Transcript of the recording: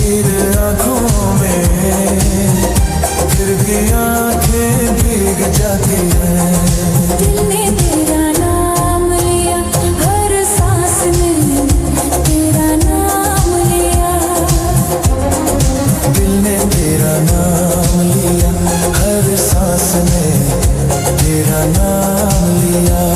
नीर आंखों में, फिर भी आंखें भीग जाती हैं। दिल ने तेरा नाम लिया, हर सांस में तेरा नाम लिया। दिल ने तेरा नाम लिया, हर सांस में तेरा नाम लिया।